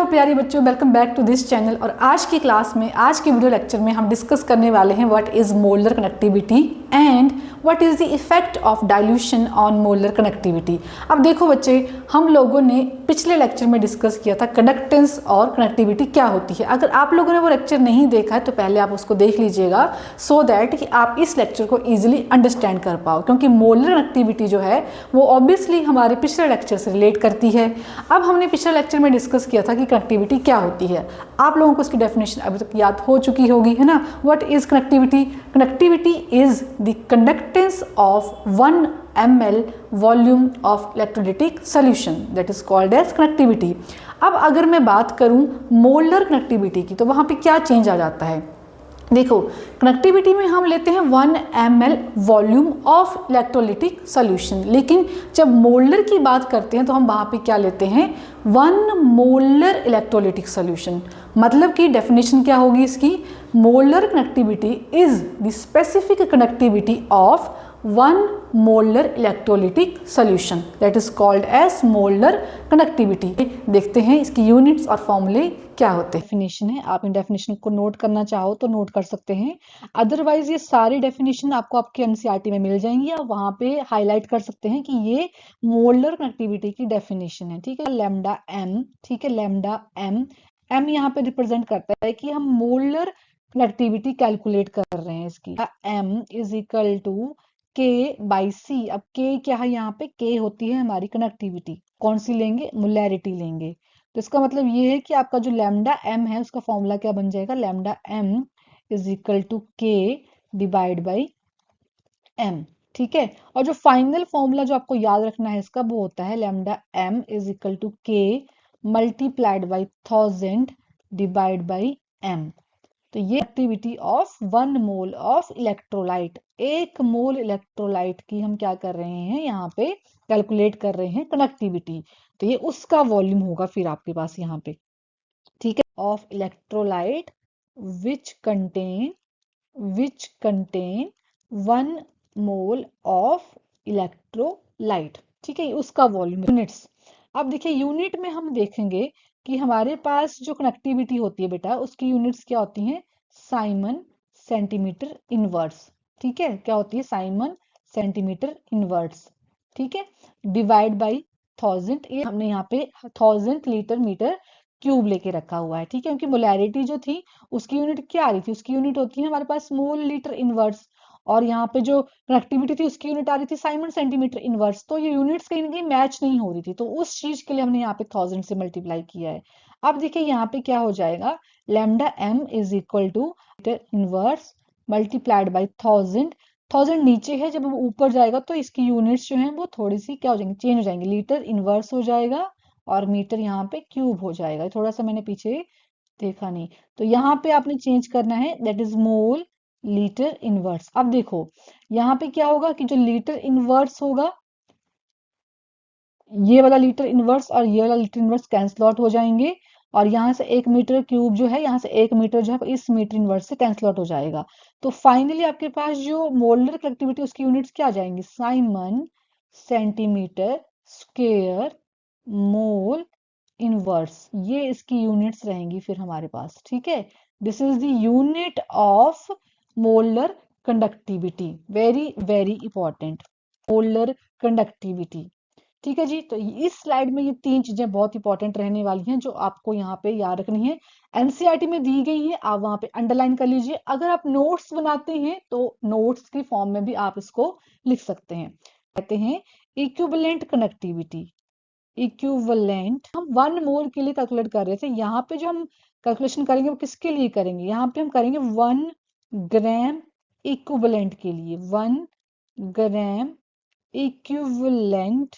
प्यारे बच्चों, welcome back to this channel. और आज की क्लास में, आज के वीडियो लेक्चर में हम डिस्कस करने वाले हैं what is molar connectivity and what is the effect of dilution on molar connectivity. अब देखो बच्चे, हम लोगों ने पिछले लेक्चर में डिस्कस किया था कंडक्टेंस और कनेक्टिविटी क्या होती है। अगर आप लोगों ने वो लेक्चर नहीं देखा है तो पहले आप उसको देख लीजिएगा सो दैट कि आप इस लेक्चर को ईजिली अंडरस्टैंड कर पाओ, क्योंकि मोलर कनेक्टिविटी जो है वो ऑब्वियसली हमारे पिछले लेक्चर से रिलेट करती है। अब हमने पिछले लेक्चर में डिस्कस किया था कि कनेक्टिविटी क्या होती है। आप लोगों को उसकी डेफिनेशन अभी तक याद हो चुकी होगी, है ना। What is connectivity? Connectivity is the conductance of 1 ml volume of electrolytic solution, that is called as connectivity. अब अगर मैं बात करूं मोलर कनेक्टिविटी की, तो वहां पे क्या चेंज आ जाता है। देखो, कनेक्टिविटी में हम लेते हैं 1 ml volume of electrolytic solution, लेकिन जब मोलर की बात करते हैं तो हम वहाँ पे क्या लेते हैं 1 मोलर इलेक्ट्रोलिटिक सॉल्यूशन। मतलब कि डेफिनेशन क्या होगी इसकी? Molar connectivity is the specific connectivity of 1 molar electrolytic solution, that is called as molar connectivity. देखते हैं इसकी यूनिट्स और फॉर्मूले क्या होते हैं। डेफिनेशन है, आप इन डेफिनेशन को नोट करना चाहो तो नोट कर सकते हैं, अदरवाइज ये सारी डेफिनेशन आपको आपके एनसीईआरटी में मिल जाएंगी। आप वहां पे हाईलाइट कर सकते हैं कि ये मोलर कनेक्टिविटी की डेफिनेशन है। ठीक है, लैम्डा एम, ठीक है, लैम्डा एम, एम यहाँ पे रिप्रेजेंट करता है कि हम मोलर कनेक्टिविटी कैलकुलेट कर रहे हैं इसकी। एम इज इक्वल टू के बाई सी। अब के क्या है यहाँ पे? के होती है हमारी कनेक्टिविटी। कौन सी लेंगे? मोलैरिटी लेंगे। तो इसका मतलब ये है कि आपका जो लैम्डा एम है उसका फॉर्मूला क्या बन जाएगा? Lambda M is equal to K divide by M. ठीक है, और जो फाइनल फॉर्मूला जो आपको याद रखना है इसका, वो होता है lambda M is equal to K multiplied by 1000 divide by M. तो ये activity of 1 mole of electrolyte, 1 mole electrolyte की हम क्या कर रहे हैं यहाँ पे? कैलकुलेट कर रहे हैं कनेक्टिविटी। तो ये उसका वॉल्यूम होगा फिर आपके पास यहाँ पे। ठीक है, of electrolyte which contain 1 mole of electrolyte. ठीक है, उसका वॉल्यूम। यूनिट्स, अब देखिए यूनिट में हम देखेंगे कि हमारे पास जो कनेक्टिविटी होती है बेटा, उसकी यूनिट्स क्या होती हैं? Simon centimetre inverse. ठीक है, क्या होती है? Simon centimetre inverse. ठीक है, डिवाइड बाई 1000। ये हमने यहाँ पे 1000 लीटर मीटर क्यूब लेके रखा हुआ है। ठीक है, क्योंकि मोलैरिटी जो थी उसकी यूनिट क्या आ रही थी? उसकी यूनिट होती है हमारे पास मोल लीटर इनवर्स, और यहाँ पे जो कनेक्टिविटी थी उसकी यूनिट आ रही थी साइमन सेंटीमीटर इनवर्स। तो ये यूनिट्स कहीं ना कहीं मैच नहीं हो रही थी, तो उस चीज के लिए हमने यहाँ पे 1000 से मल्टीप्लाई किया है। अब देखिए यहाँ पे क्या हो जाएगा? Lambda M is equal to litre inverse multiplied by 1000। 1000 नीचे है, जब वो ऊपर जाएगा तो इसकी यूनिट्स जो है वो थोड़ी सी क्या हो जाएंगी? चेंज हो जाएंगी। लीटर इनवर्स हो जाएगा और मीटर यहाँ पे क्यूब हो जाएगा। थोड़ा सा मैंने पीछे देखा नहीं, तो यहाँ पे आपने चेंज करना है, that is mole litre inverse. अब देखो यहाँ पे क्या होगा कि जो लीटर इनवर्स होगा, ये वाला लीटर इनवर्स और ये वाला लीटर इनवर्स कैंसिल आउट हो जाएंगे, और यहाँ से 1 मीटर क्यूब जो है, यहाँ से 1 मीटर जो है इस मीटर इनवर्स से कैंसिल आउट हो जाएगा। तो फाइनली आपके पास जो मोलर कनेक्टिविटी उसकी यूनिट्स क्या आ जाएंगी? Simon centimetre square mole inverse, ये इसकी यूनिट्स रहेंगी फिर हमारे पास। ठीक है, this is the unit of molar conductivity. Very very important, molar conductivity. ठीक है जी, तो इस स्लाइड में ये 3 चीजें बहुत इंपॉर्टेंट रहने वाली हैं जो आपको यहाँ पे याद रखनी है। एनसीईआरटी में दी गई है, आप वहां पे अंडरलाइन कर लीजिए। अगर आप नोट्स बनाते हैं तो नोट्स की फॉर्म में भी आप इसको लिख सकते हैं। कहते हैं इक्विवेलेंट कनेक्टिविटी। इक्विवेलेंट हम 1 मोल के लिए कैलकुलेट कर रहे थे, यहाँ पे जो हम कैलकुलेशन करेंगे वो किसके लिए करेंगे? यहाँ पे हम करेंगे 1 ग्राम इक्विवेलेंट के लिए। 1 ग्राम इक्विवेलेंट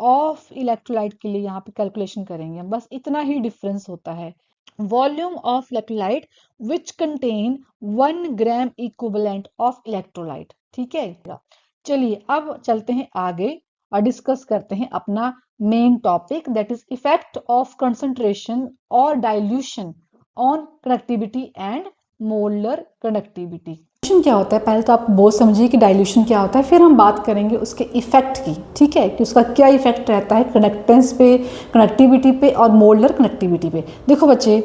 ऑफ इलेक्ट्रोलाइट के लिए यहाँ पे कैलकुलेशन करेंगे। बस इतना ही डिफरेंस होता है। Volume of electrolyte which contain 1 gram equivalent of electrolyte. ठीक है, चलिए अब चलते हैं आगे और डिस्कस करते हैं अपना main topic, that is effect of concentration और dilution on connectivity and molar connectivity. Dilution क्या होता है, पहले तो आप बहुत समझिए कि डाइल्यूशन क्या होता है, फिर हम बात करेंगे उसके इफेक्ट की, ठीक है, कि उसका क्या इफेक्ट रहता है कंडक्टेंस पे, कनेक्टिविटी पे और मोलर कनेक्टिविटी पे। देखो बच्चे,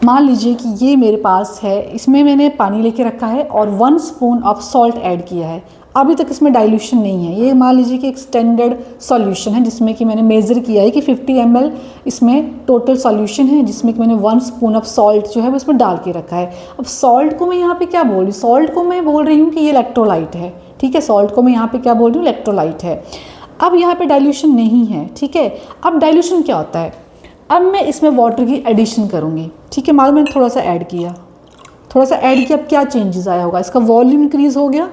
मान लीजिए कि ये मेरे पास है, इसमें मैंने पानी लेके रखा है और 1 स्पून ऑफ सॉल्ट ऐड किया है। अभी तक इसमें डाइल्यूशन नहीं है, ये मान लीजिए कि एक स्टैंडर्ड सॉल्यूशन है जिसमें कि मैंने मेज़र किया है कि 50 ml इसमें टोटल सॉल्यूशन है, जिसमें कि मैंने 1 स्पून ऑफ सॉल्ट जो है वो इसमें डाल के रखा है। अब सॉल्ट को मैं यहाँ पे क्या बोल रही हूँ, सॉल्ट को मैं बोल रही हूँ कि ये इलेक्ट्रोलाइट है, ठीक है, सॉल्ट को मैं यहाँ पे क्या बोल रही हूँ, इलेक्ट्रोलाइट है। अब यहाँ पे डाइल्यूशन नहीं है, ठीक है। अब डाइल्यूशन क्या होता है, अब मैं इसमें वाटर की एडिशन करूँगी, ठीक है, मान मैंने थोड़ा सा ऐड किया, थोड़ा सा ऐड किया, अब क्या चेंजेस आया होगा, इसका वॉल्यूम इंक्रीज हो गया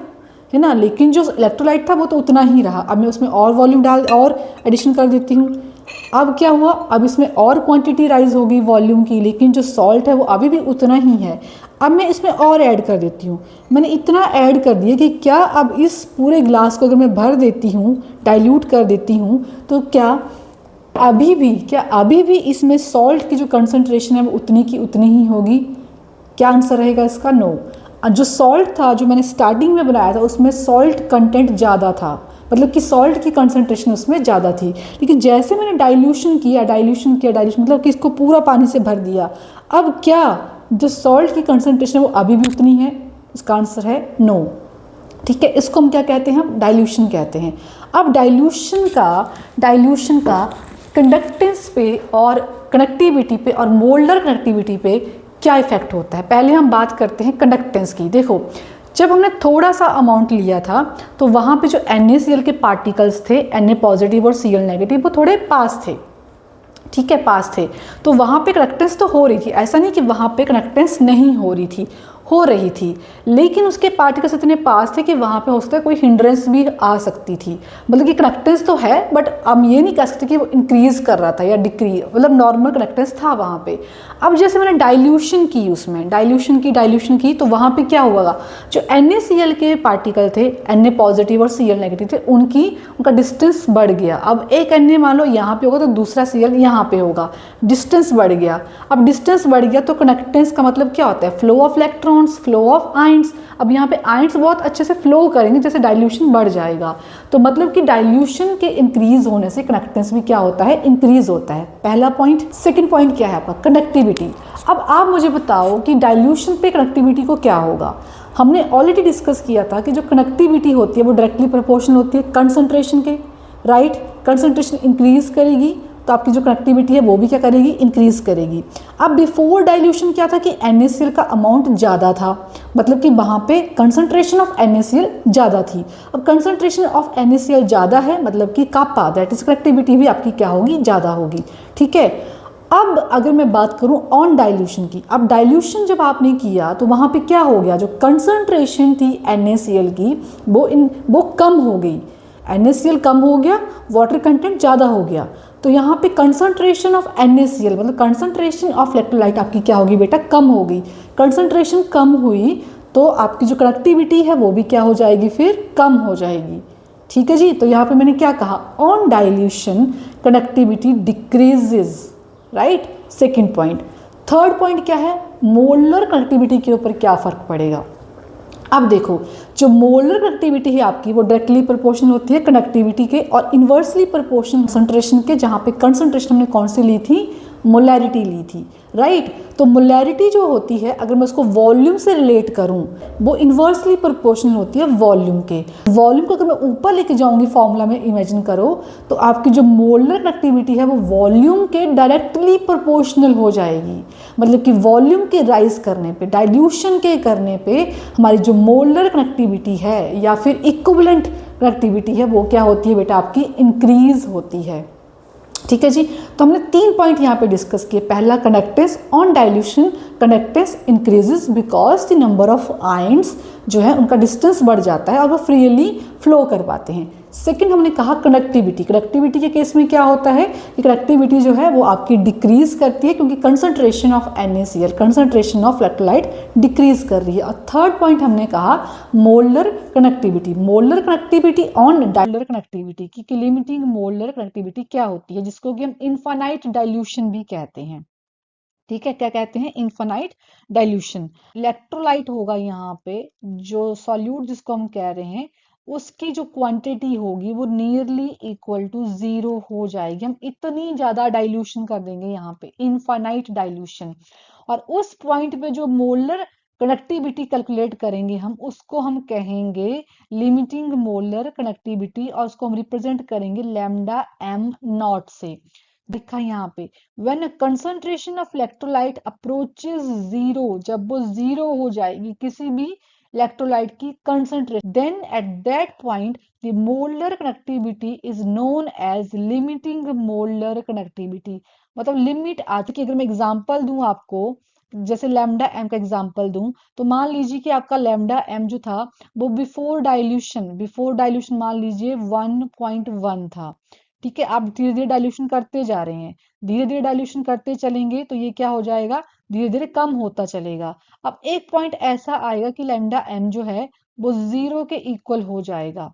है ना, लेकिन जो इलेक्ट्रोलाइट था वो तो उतना ही रहा। अब मैं उसमें और वॉल्यूम डाल और एडिशन कर देती हूँ, अब क्या हुआ, अब इसमें और क्वांटिटी राइज होगी वॉल्यूम की, लेकिन जो सॉल्ट है वो अभी भी उतना ही है। अब मैं इसमें और ऐड कर देती हूँ, मैंने इतना ऐड कर दिया कि क्या अब इस पूरे ग्लास को अगर मैं भर देती हूँ, डाइल्यूट कर देती हूँ, तो क्या अभी भी इसमें सॉल्ट की जो कंसंट्रेशन है वो उतनी की उतनी ही होगी। क्या आंसर रहेगा इसका, नो। जो सॉल्ट था, जो मैंने स्टार्टिंग में बनाया था, उसमें सॉल्ट कंटेंट ज़्यादा था, मतलब कि सॉल्ट की कंसंट्रेशन उसमें ज़्यादा थी। लेकिन जैसे मैंने डाइल्यूशन मतलब कि इसको पूरा पानी से भर दिया, अब क्या जो सॉल्ट की कंसंट्रेशन है वो अभी भी उतनी है, इसका आंसर है नो, ठीक है। इसको हम क्या कहते हैं, हम डाइल्यूशन कहते हैं। अब डाइल्यूशन का कंडक्टेंस पे और कनेक्टिविटी पे और मोल्डर कनेक्टिविटी पे क्या इफेक्ट होता है। पहले हम बात करते हैं कंडक्टेंस की। देखो, जब हमने थोड़ा सा अमाउंट लिया था तो वहाँ पे जो NaCl के पार्टिकल्स थे, Na पॉजिटिव और Cl नेगेटिव, वो थोड़े पास थे, ठीक है, पास थे, तो वहाँ पे कनेक्टेंस तो हो रही थी, ऐसा नहीं कि वहाँ पे कनेक्टेंस नहीं हो रही थी, हो रही थी, लेकिन उसके पार्टिकल्स इतने पास थे कि वहाँ पे हो सकता है कोई हिंड्रेंस भी आ सकती थी। मतलब कि कनेक्टेंस तो है, बट हम ये नहीं कह सकते कि वो इंक्रीज़ कर रहा था या डिक्रीज, मतलब नॉर्मल कनेक्टेंस था वहाँ पे। अब जैसे मैंने डाइल्यूशन की, उसमें डाइल्यूशन की तो वहाँ पे क्या हुआ, जो NaCl के पार्टिकल थे, Na पॉजिटिव और Cl नेगेटिव थे, उनका डिस्टेंस बढ़ गया। अब एक Na मान लो यहाँ पे होगा तो दूसरा Cl यहाँ पे होगा, डिस्टेंस बढ़ गया। अब डिस्टेंस बढ़ गया तो कनेक्टेंस का मतलब क्या होता है, flow of electrons, flow of ions. अब यहाँ पे आयंस बहुत अच्छे से फ्लो करेंगे जैसे डाइल्यूशन बढ़ जाएगा, तो मतलब कि डाइल्यूशन के इंक्रीज होने से कनेक्टेंस भी क्या होता है, इंक्रीज होता है। पहला पॉइंट। सेकंड पॉइंट क्या है आपका, कनेक्टिविटी। अब आप मुझे बताओ कि डाइल्यूशन पे कनेक्टिविटी को क्या होगा। हमने ऑलरेडी डिस्कस किया था कि जो कनेक्टिविटी होती है वो डायरेक्टली प्रोपोर्शनल होती है कंसंट्रेशन के, राइट। कंसंट्रेशन इंक्रीज करेगी तो आपकी जो कनेक्टिविटी है वो भी क्या करेगी, इंक्रीज करेगी। अब बिफोर डाइल्यूशन क्या था कि NaCl का अमाउंट ज़्यादा था, मतलब कि वहाँ पे कंसंट्रेशन ऑफ NaCl ज़्यादा थी। अब कंसंट्रेशन ऑफ NaCl ज़्यादा है, मतलब कि कापा, दैट इज कनेक्टिविटी भी आपकी क्या होगी, ज़्यादा होगी, ठीक है। अब अगर मैं बात करूं ऑन डाइल्यूशन की, अब डाइल्यूशन जब आपने किया तो वहाँ पे क्या हो गया, जो कंसंट्रेशन थी NaCl की वो कम हो गई, NaCl कम हो गया, वाटर कंटेंट ज़्यादा हो गया, तो यहाँ पे कंसंट्रेशन ऑफ NaCl मतलब कंसंट्रेशन ऑफ इलेक्ट्रोलाइट आपकी क्या होगी बेटा, कम हो गई। कंसंट्रेशन कम हुई तो आपकी जो कनेक्टिविटी है वो भी क्या हो जाएगी, फिर कम हो जाएगी, ठीक है जी। तो यहाँ पे मैंने क्या कहा, on dilution connectivity decreases, right, second point. Third point क्या है, मोलर कनेक्टिविटी के ऊपर क्या फर्क पड़ेगा। अब देखो, जो मोलर कनेक्टिविटी है आपकी वो डायरेक्टली प्रोपोर्शनल होती है कनेक्टिविटी के और इन्वर्सली प्रोपोर्शनल कंसंट्रेशन के, जहाँ पे कंसंट्रेशन हमने कौन सी ली थी, मोलैरिटी ली थी, राइट। तो मोलैरिटी जो होती है, अगर मैं उसको वॉल्यूम से रिलेट करूं, वो इन्वर्सली प्रोपोर्शनल होती है वॉल्यूम के। वॉल्यूम को अगर मैं ऊपर लेके जाऊंगी फॉर्मूला में, इमेजिन करो, तो आपकी जो मोलर कनेक्टिविटी है वो वॉल्यूम के डायरेक्टली प्रोपोर्शनल हो जाएगी। मतलब कि वॉल्यूम के राइज करने पे, डाइल्यूशन के करने पे हमारी जो मोलर कनेक्टिविटी है या फिर इक्विवेलेंट कनेक्टिविटी है वो क्या होती है बेटा, आपकी इंक्रीज होती है, ठीक है जी। तो हमने 3 पॉइंट यहाँ पे डिस्कस किए। पहला, conductance on dilution conductance increases because the number of ions जो है उनका डिस्टेंस बढ़ जाता है और वो फ्रीली फ्लो कर पाते हैं। सेकंड, हमने कहा कनेक्टिविटी के केस में क्या होता है कि कनेक्टिविटी जो है वो आपकी डिक्रीज करती है क्योंकि concentration of NaCl, concentration of electrolyte decrease कर रही है। और थर्ड पॉइंट हमने कहा मोलर कनेक्टिविटी ऑन डाइलर कनेक्टिविटी की लिमिटिंग मोलर कनेक्टिविटी क्या होती है, जिसको कि हम इनफाइनाइट डाइल्यूशन भी कहते हैं। ठीक है, क्या कहते हैं, इनफाइनाइट डाइल्यूशन। इलेक्ट्रोलाइट होगा यहाँ पे, जो सॉल्यूट जिसको हम कह रहे हैं, उसकी जो क्वांटिटी होगी वो नियरली इक्वल टू जीरो हो जाएगी। हम इतनी ज्यादा डाइल्यूशन कर देंगे यहाँ पे, इनफाइनाइट डाइल्यूशन। और उस पॉइंट पे जो मोलर कनेक्टिविटी कैलकुलेट करेंगे हम, उसको हम कहेंगे लिमिटिंग मोलर कनेक्टिविटी, और उसको हम रिप्रेजेंट करेंगे लैम्डा एम नॉट से। देखा यहाँ पे, when concentration of electrolyte approaches zero, जब वो जीरो हो जाएगी किसी भी इलेक्ट्रोलाइट की concentration, then at that point the molar connectivity is known as limiting molar connectivity. मतलब लिमिट आ चुकी। अगर मैं एग्जांपल दूं आपको, जैसे लैम्डा एम का एग्जांपल दूं, तो मान लीजिए कि आपका लैम्डा एम जो था वो बिफोर डाइल्यूशन मान लीजिए 1.1 था। ठीक है, आप धीरे धीरे डाइल्यूशन करते जा रहे हैं, धीरे धीरे डाइल्यूशन करते चलेंगे तो ये क्या हो जाएगा, धीरे धीरे कम होता चलेगा। अब एक पॉइंट ऐसा आएगा कि लैम्डा एम जो है वो जीरो के इक्वल हो जाएगा।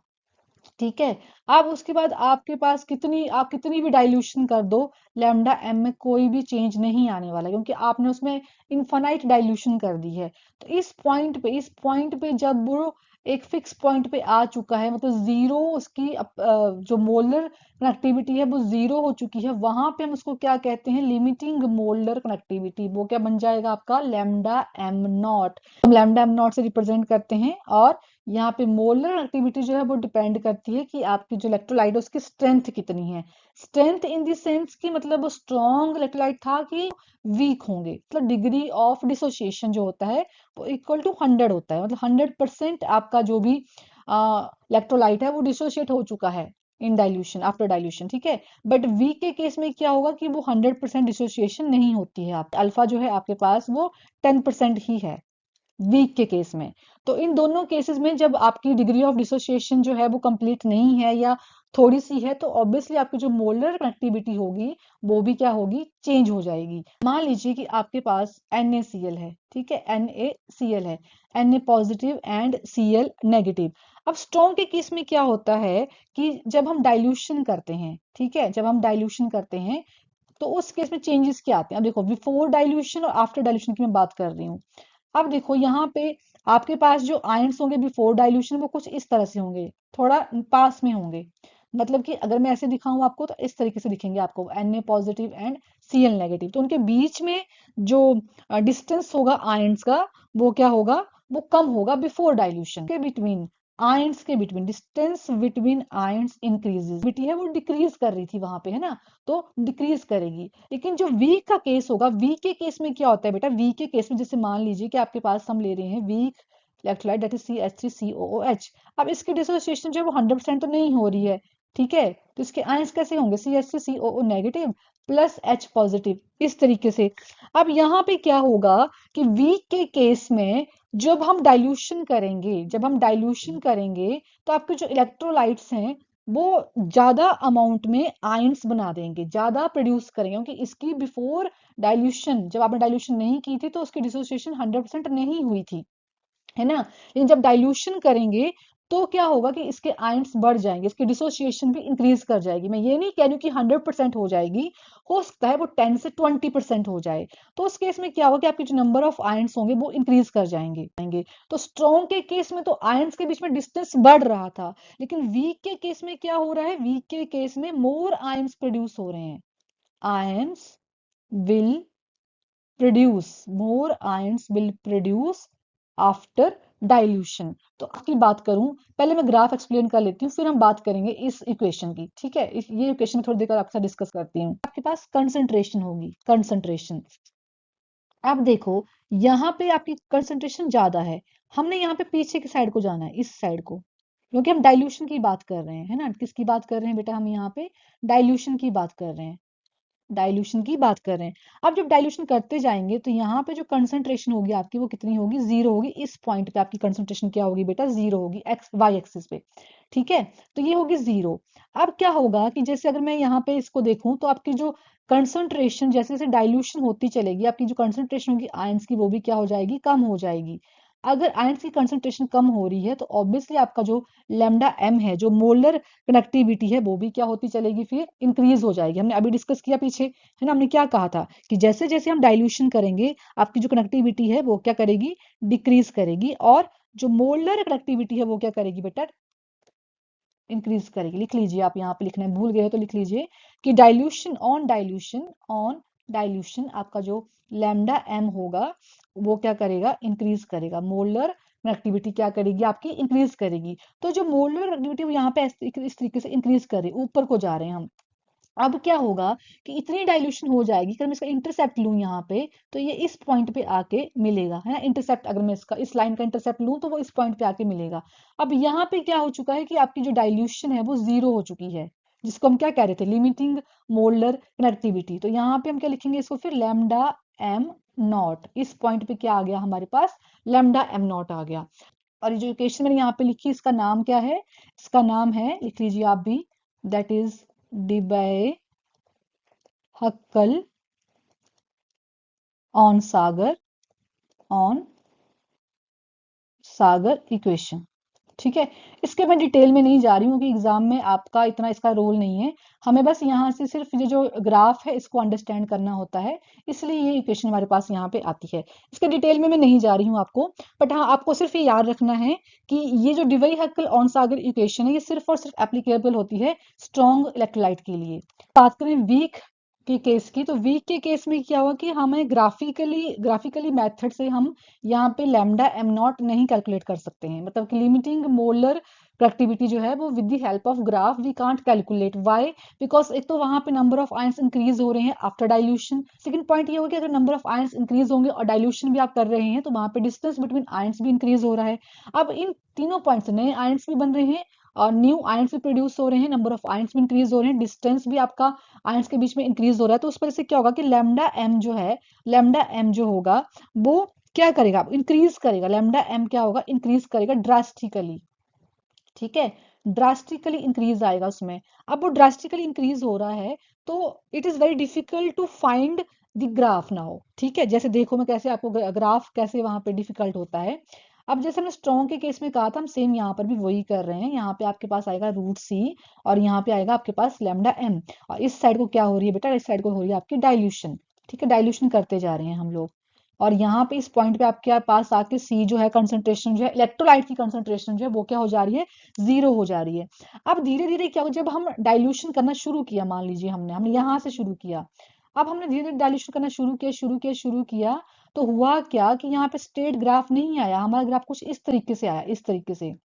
ठीक है, अब उसके बाद आपके पास आप कितनी भी डाइल्यूशन कर दो, लैम्डा एम में कोई भी चेंज नहीं आने वाला, क्योंकि आपने उसमें इनफाइनाइट डाइल्यूशन कर दी है। तो इस पॉइंट पे जब वो एक फिक्स पॉइंट पे आ चुका है, मतलब जीरो उसकी जो मोलर कनेक्टिविटी है वो जीरो हो चुकी है, वहां पे हम उसको क्या कहते हैं, लिमिटिंग मोलर कनेक्टिविटी। वो क्या बन जाएगा आपका लैम्डा एम नॉट। हम लैम्डा एम नॉट से रिप्रेजेंट करते हैं, और यहाँ पे मोलर एक्टिविटी जो है वो डिपेंड करती है कि आपकी जो इलेक्ट्रोलाइट है उसकी स्ट्रेंथ कितनी है। स्ट्रेंथ इन द सेंस कि मतलब वो स्ट्रॉन्ग इलेक्ट्रोलाइट था कि वीक होंगे। मतलब डिग्री ऑफ डिसोसिएशन जो होता है वो इक्वल टू 100 होता है, मतलब 100% आपका जो भी इलेक्ट्रोलाइट है वो डिसोशिएट हो चुका है इन डाइल्यूशन, आफ्टर डाइल्यूशन। ठीक है, बट वीक के केस में क्या होगा कि वो 100% डिसोसिएशन नहीं होती है। आप अल्फा जो है आपके पास वो 10% ही है वीक के केस में। तो इन दोनों केसेस में जब आपकी डिग्री ऑफ डिसोसिएशन जो है वो कंप्लीट नहीं है या थोड़ी सी है, तो ऑब्वियसली आपकी जो मोलर कनेक्टिविटी होगी वो भी क्या होगी, चेंज हो जाएगी। मान लीजिए कि आपके पास NaCl है, ठीक है, NaCl है, Na positive and Cl negative. अब स्ट्रॉन्ग के केस में क्या होता है कि जब हम डाइल्यूशन करते हैं, ठीक है, जब हम डाइल्यूशन करते हैं तो उस केस में चेंजेस क्या आते हैं। अब देखो, बिफोर डाइल्यूशन और आफ्टर डाइल्यूशन की मैं बात कर रही हूँ। अब देखो यहाँ पे आपके पास जो आयंस होंगे बिफोर डाइल्यूशन वो कुछ इस तरह से होंगे, थोड़ा पास में होंगे। मतलब कि अगर मैं ऐसे दिखाऊं आपको तो इस तरीके से दिखेंगे आपको, Na positive and Cl negative. तो उनके बीच में जो डिस्टेंस होगा आयंस का वो क्या होगा, वो कम होगा बिफोर डाइल्यूशन। के बिटवीन आयंस के between distance between ions increases, बिटी है वो डिक्रीज कर रही थी वहां पे, है ना, तो डिक्रीज करेगी। लेकिन जो वीक का केस होगा, वीक के केस में क्या होता है बेटा, वीक के केस में जैसे मान लीजिए कि आपके पास हम ले रहे हैं weak electrolyte that is CH3COOH। अब इसकी डिसोसिएशन जो है वो 100% तो नहीं हो रही है। ठीक है, तो इसके आयंस कैसे होंगे, CH3COO negative plus H positive, इस तरीके से। अब यहाँ पे क्या होगा कि वीक के केस में जब हम डाइल्यूशन करेंगे तो आपके जो इलेक्ट्रोलाइट्स हैं वो ज्यादा अमाउंट में आयंस बना देंगे, ज्यादा प्रोड्यूस करेंगे, क्योंकि इसकी बिफोर डाइल्यूशन, जब आपने डाइल्यूशन नहीं की थी तो उसकी डिसोसिएशन 100% नहीं हुई थी, है ना। लेकिन जब डाइल्यूशन करेंगे तो क्या होगा कि इसके आयंस बढ़ जाएंगे, इसकी डिसोसिएशन भी इंक्रीज कर जाएगी। मैं ये नहीं कह रही हूँ कि 100% हो जाएगी, हो सकता है वो 10 से 20% हो जाए। तो उस केस में क्या होगा कि आपके जो नंबर ऑफ आयंस होंगे वो इंक्रीज कर जाएंगे। तो स्ट्रॉन्ग के केस में तो आयंस के बीच में डिस्टेंस बढ़ रहा था, लेकिन वीक के केस में क्या हो रहा है, वीक के केस में मोर आयंस प्रोड्यूस हो रहे हैं। Ions will produce after dilution. तो आपकी बात करूं, पहले मैं ग्राफ एक्सप्लेन कर लेती हूँ, फिर हम बात करेंगे इस इक्वेशन की। ठीक है, ये इक्वेशन थोड़ी देर आपके साथ डिस्कस करती हूँ। आपके पास कंसंट्रेशन होगी, कंसंट्रेशन। अब देखो, यहाँ पे आपकी कंसंट्रेशन ज्यादा है, हमने यहाँ पे पीछे की साइड को जाना है, इस साइड को, क्योंकि हम डाइल्यूशन की बात कर रहे हैं, है ना। किसकी बात कर रहे हैं बेटा, हम यहाँ पे डाइल्यूशन की बात कर रहे हैं, डाइल्यूशन की बात कर रहे हैं। अब जब डाइल्यूशन करते जाएंगे तो यहाँ पे जो कंसंट्रेशन होगी आपकी वो कितनी होगी, जीरो होगी। इस पॉइंट पे आपकी कंसंट्रेशन क्या होगी बेटा, जीरो होगी, एक्स वाई एक्सिस पे। ठीक है, तो ये होगी जीरो। अब क्या होगा कि जैसे अगर मैं यहाँ पे इसको देखूं तो आपकी जो कंसंट्रेशन जैसे जैसे डाइल्यूशन होती चलेगी, आपकी जो कंसंट्रेशन होगी आयंस की वो भी क्या हो जाएगी, कम हो जाएगी। अगर आयंस की कंसंट्रेशन कम हो रही है तो ऑब्वियसली आपका जो लैम्डा एम है, जो मोलर कनेक्टिविटी है, वो भी क्या होती चलेगी, फिर इंक्रीज हो जाएगी। हमने अभी डिस्कस किया पीछे, है ना, हमने क्या कहा था कि जैसे जैसे हम डाइल्यूशन करेंगे आपकी जो कनेक्टिविटी है वो क्या करेगी, डिक्रीज करेगी, और जो मोलर कनेक्टिविटी है वो क्या करेगी बेटा, इंक्रीज करेगी। लिख लीजिए, आप यहाँ पे लिखना भूल गए हो तो लिख लीजिए कि डाइल्यूशन आपका जो लैम्डा एम होगा वो क्या करेगा, इंक्रीज करेगा। मोलर कनेक्टिविटी क्या करेगी आपकी, इंक्रीज करेगी। तो जो मोलर कनेक्टिविटी यहाँ पे इस तरीके से इंक्रीज कर रही है, ऊपर को जा रहे हैं हम। अब क्या होगा कि इतनी डाइल्यूशन हो जाएगी कि मैं इसका इंटरसेप्ट लूं यहाँ पे, तो ये इस पॉइंट पे आके मिलेगा, है ना। इंटरसेप्ट अगर मैं इसका इस लाइन का इंटरसेप्ट लूं तो वो इस पॉइंट पे आके मिलेगा। अब यहाँ पे क्या हो चुका है कि आपकी जो डाइल्यूशन है वो 0 हो चुकी है, जिसको हम क्या कह रहे थे, लिमिटिंग मोलर कनेक्टिविटी। तो यहाँ पे हम क्या लिखेंगे इसको, फिर लैम्डा एम नॉट। इस पॉइंट पे क्या आ गया हमारे पास, लैम्डा एम नॉट आ गया। और ये जो इक्वेशन मैंने यहाँ पे लिखी, इसका नाम क्या है, इसका नाम है, लिख लीजिए आप भी, that is डिबाय हक्कल on Sagar equation. ठीक है, इसके मैं डिटेल में नहीं जा रही हूँ कि एग्जाम में आपका इतना इसका रोल नहीं है, हमें बस यहाँ से सिर्फ ये जो ग्राफ है इसको अंडरस्टैंड करना होता है, इसलिए ये इक्वेशन हमारे पास यहाँ पे आती है। इसके डिटेल में मैं नहीं जा रही हूँ आपको, बट हाँ आपको सिर्फ ये याद रखना है कि ये जो डिवाई हक्कल ऑन सागर इक्वेशन है ये सिर्फ और सिर्फ एप्लीकेबल होती है स्ट्रॉन्ग इलेक्ट्रोलाइट के लिए। बात करें वीक के केस की, तो वीक के केस में क्या हुआ कि हमें ग्राफिकली मेथड से हम यहाँ पे लैम्डा एम नॉट नहीं कैलकुलेट कर सकते हैं, मतलब कि लिमिटिंग मोलर कनेक्टिविटी जो है वो with the help of graph we can't calculate. Why? Because एक तो वहां पे नंबर ऑफ आयंस इंक्रीज हो रहे हैं आफ्टर डाइल्यूशन। सेकंड पॉइंट ये हो कि अगर नंबर ऑफ आयंस इंक्रीज होंगे और डाइल्यूशन भी आप कर रहे हैं तो वहां पे डिस्टेंस बिटवीन आयंस भी इंक्रीज हो रहा है। अब इन तीनों पॉइंट से नए आयंस भी बन रहे हैं और न्यू आयंस भी प्रोड्यूस हो रहे हैं, नंबर ऑफ आयंस भी इंक्रीज हो रहे हैं, डिस्टेंस भी आपका आयंस के बीच में इंक्रीज हो रहा है। तो उस वजह से क्या होगा कि लैम्डा एम जो है, लैम्डा एम जो होगा वो क्या करेगा, इंक्रीज करेगा। लैम्डा एम क्या होगा, इंक्रीज करेगा ड्रास्टिकली। ठीक है, ड्रास्टिकली इंक्रीज आएगा उसमें। अब वो ड्रास्टिकली इंक्रीज हो रहा है तो it is very difficult to find the graph now. ठीक है, जैसे देखो मैं कैसे आपको ग्राफ कैसे वहां पे डिफिकल्ट होता है। अब जैसे हमने स्ट्रॉन्ग के केस में कहा था, हम सेम यहाँ पर भी वही कर रहे हैं। यहाँ पे आपके पास आएगा रूट सी और यहाँ पे आएगा आपके पास लैम्डा एम, और इस साइड को क्या हो रही है बेटा, इस साइड को हो रही है आपकी डाइल्यूशन। ठीक है, डाइल्यूशन करते जा रहे हैं हम लोग, और यहाँ पे इस पॉइंट पे आपके पास आके सी जो है कंसंट्रेशन जो है, इलेक्ट्रोलाइट की कंसंट्रेशन जो है वो क्या हो जा रही है, 0 हो जा रही है। अब धीरे धीरे क्या हो, जब हम डाइल्यूशन करना शुरू किया, मान लीजिए हमने यहाँ से शुरू किया, अब हमने धीरे धीरे डाइल्यूशन करना शुरू किया, तो हुआ क्या कि यहाँ पे स्ट्रेट ग्राफ नहीं आया, हमारा ग्राफ कुछ इस तरीके से आया, इस तरीके से।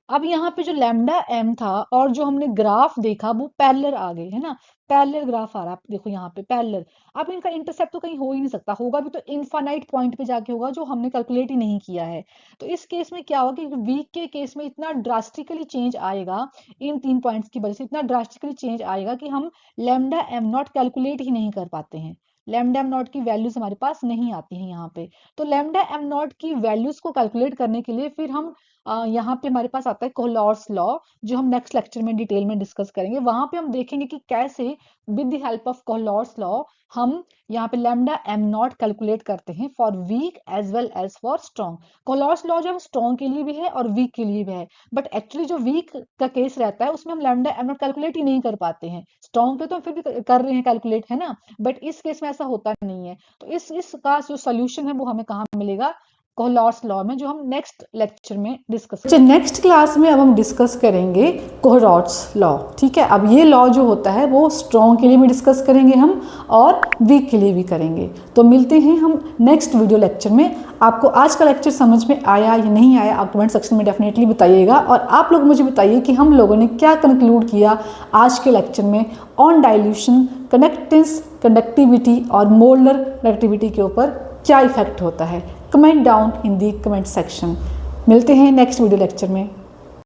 अब यहाँ पे जो लैम्डा एम था और जो हमने ग्राफ देखा वो पैरेलल आ गए, है ना, पैरेलल ग्राफ आ रहा है। आप देखो यहाँ पे पैरेलल। अब इनका इंटरसेप्ट तो कहीं हो ही नहीं सकता, होगा भी तो इनफाइनाइट पॉइंट पे जाके होगा जो हमने कैलकुलेट ही नहीं किया है। तो इस केस में क्या होगा कि वीक के केस में इतना ड्रास्टिकली चेंज आएगा, इन 3 पॉइंट्स की वजह से इतना ड्रास्टिकली चेंज आएगा कि हम लैम्डा एम नॉट कैलकुलेट ही नहीं कर पाते हैं। लैम्डा एम नॉट की वैल्यूज हमारे पास नहीं आती हैं यहाँ पे। तो लैम्डा एम नॉट की वैल्यूज को कैलकुलेट करने के लिए फिर हम यहाँ पे हमारे पास आता है कोहलॉर्स लॉ, जो हम नेक्स्ट लेक्चर में डिटेल में डिस्कस करेंगे। वहां पे हम देखेंगे कि कैसे with the help of Kohlrausch's law हम यहाँ पे लैम्डा एम नॉट कैलकुलेट करते हैं for weak as well as for strong. Kohlrausch's law जो स्ट्रॉन्ग के लिए भी है और वीक के लिए भी है, बट एक्चुअली जो वीक का केस रहता है उसमें हम लैम्डा एम नॉट कैलकुलेट ही नहीं कर पाते हैं। स्ट्रॉन्ग पे तो हम फिर भी कर रहे हैं कैलकुलेट, है ना, बट इस केस में ऐसा होता नहीं है। तो इसका जो सोल्यूशन है वो हमें कहाँ मिलेगा, कोहलॉर्स लॉ में, जो हम नेक्स्ट लेक्चर में डिस्कस करेंगे। नेक्स्ट क्लास में अब हम डिस्कस करेंगे कोहलॉर्स लॉ। ठीक है, अब ये लॉ जो होता है वो स्ट्रॉन्ग के लिए भी डिस्कस करेंगे हम और वीक के लिए भी करेंगे। तो मिलते हैं हम नेक्स्ट वीडियो लेक्चर में। आपको आज का लेक्चर समझ में आया या नहीं आया, आप कमेंट सेक्शन में डेफिनेटली बताइएगा, और आप लोग मुझे बताइए कि हम लोगों ने क्या कंक्लूड किया आज के लेक्चर में ऑन डाइल्यूशन, कंडक्टेंस, कंडक्टिविटी और मोलर कनेक्टिविटी के ऊपर क्या इफेक्ट होता है। Comment down in the comment section. मिलते हैं नेक्स्ट वीडियो लेक्चर में।